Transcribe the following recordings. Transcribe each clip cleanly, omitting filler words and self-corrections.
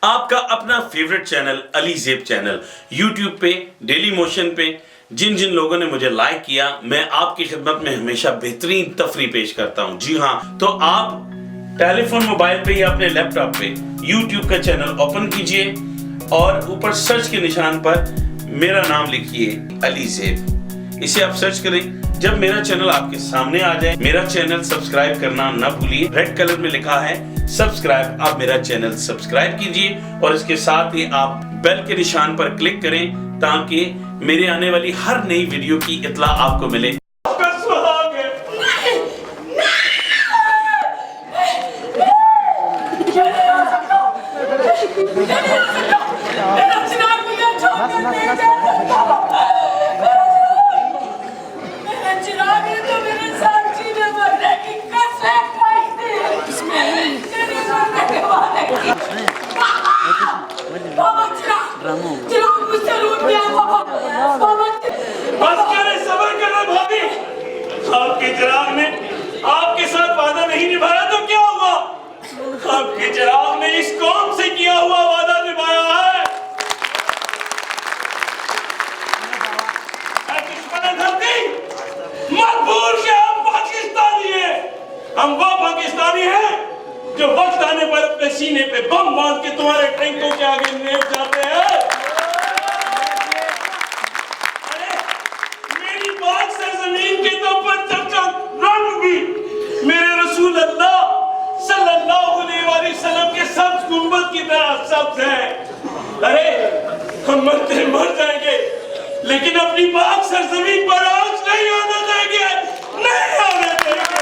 आपका अपना favourite channel Ali ज़ेब channel YouTube पे डेली मोशन पे जिन जिन लोगों ने मुझे लाइक किया, मैं आपकी खिदमत में हमेशा बेहतरीन तफरी पेश करता हूं। जी हाँ, तो आप टेलीफोन मोबाइल पे या अपने लैपटॉप पे यूट्यूब का चैनल ओपन कीजिए और ऊपर सर्च के निशान पर मेरा नाम लिखिए अली ज़ेब। इसे आप सर्च करें। जब मेरा चैनल आपके सामने आ जाए, मेरा चैनल सब्सक्राइब करना ना भूलिए। रेड कलर में लिखा है सब्सक्राइब, आप मेरा चैनल सब्सक्राइब कीजिए और इसके साथ ही आप बेल के निशान पर क्लिक करें ताकि मेरे आने वाली हर नई वीडियो की इत्तला आपको मिले। आपके चिराग ने आपके साथ वादा नहीं निभाया तो क्या हुआ? आपके चिराग ने इस कौम से किया हुआ वादा निभाया है। दुश्मन धरती मजबूर के हम पाकिस्तानी हैं। हम वो पाकिस्तानी हैं जो वक्त आने पर अपने सीने पे बम बांध के तुम्हारे टैंकों के आगे लेट जाते हैं। जमीन के तो पर चर्चा रंगी मेरे रसूल अल्लाह सल्लल्लाहु अलैहि वसल्लम के सब्ज गुंबद की तरह सब्ज है। अरे हम मरते मर जाएंगे लेकिन अपनी पाक सरजमीन पर आग नहीं आने देंगे, नहीं आने देंगे।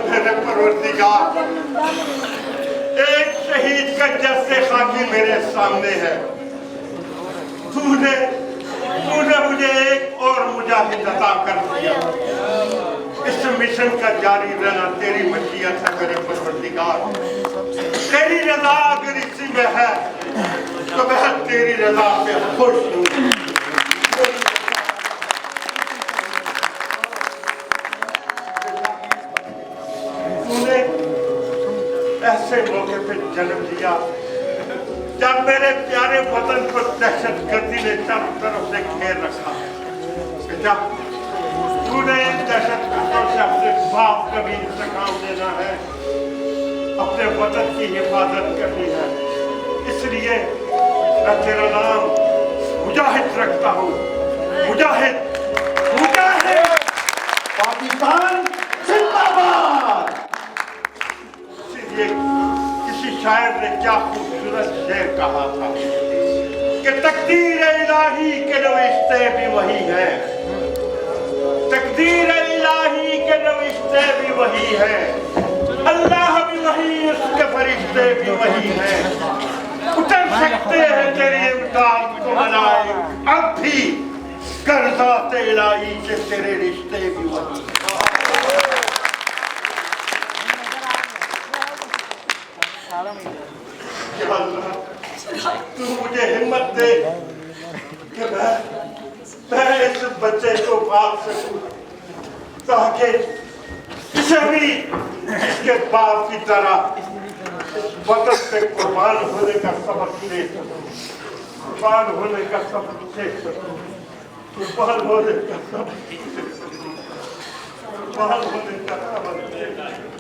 मेरे परवरदिगार, एक शहीद का जैसे खाकी मेरे सामने है। तूने मुझे एक और मुजाहिद अता कर दिया। इस मिशन का जारी रहना तेरी मशीयत है मेरे परवरदिगार। तेरी रज़ा अगर इसी में है तो मैं तेरी रज़ा से खुश हूँ। ऐसे मौके पे जन्म लिया जब मेरे प्यारे वतन को दहशतगर्दी ने चारों तरफ से घेर रखा। बेटा, तूने इन दहशतगर्दों से अपने बाप का भी इंतकाम लेना है, अपने वतन की हिफाजत करनी है। इसलिए मैं तेरा नाम मुजाहिद रखता हूँ। मुजाहिद, मुजाहिद, पाकिस्तान जिंदाबाद। किसी शायर ने क्या खूबसूरत शेर कहा था कि तकदीर इलाही के रविश्ते भी वही है, तकदीर इलाही के रविश्ते भी वही है, अल्लाह भी वही, उसके फरिश्ते भी वही है। उतर सकते हैं तेरी इमदाद को बनाए अब भी, करज़ात इलाही से तेरे रिश्ते भी वही। तू मुझे हिम्मत दे कि मैं इस बच्चे को पाल सकूं ताकि इसे भी इसके बाप की तरह वतन से कुर्बान होने का सबक दे सकूं, कुर्बान होने का सबक दे सकूं, कुर्बान होने का सबक दे सकूं, कुर्बान होने का सबक दे सकूं।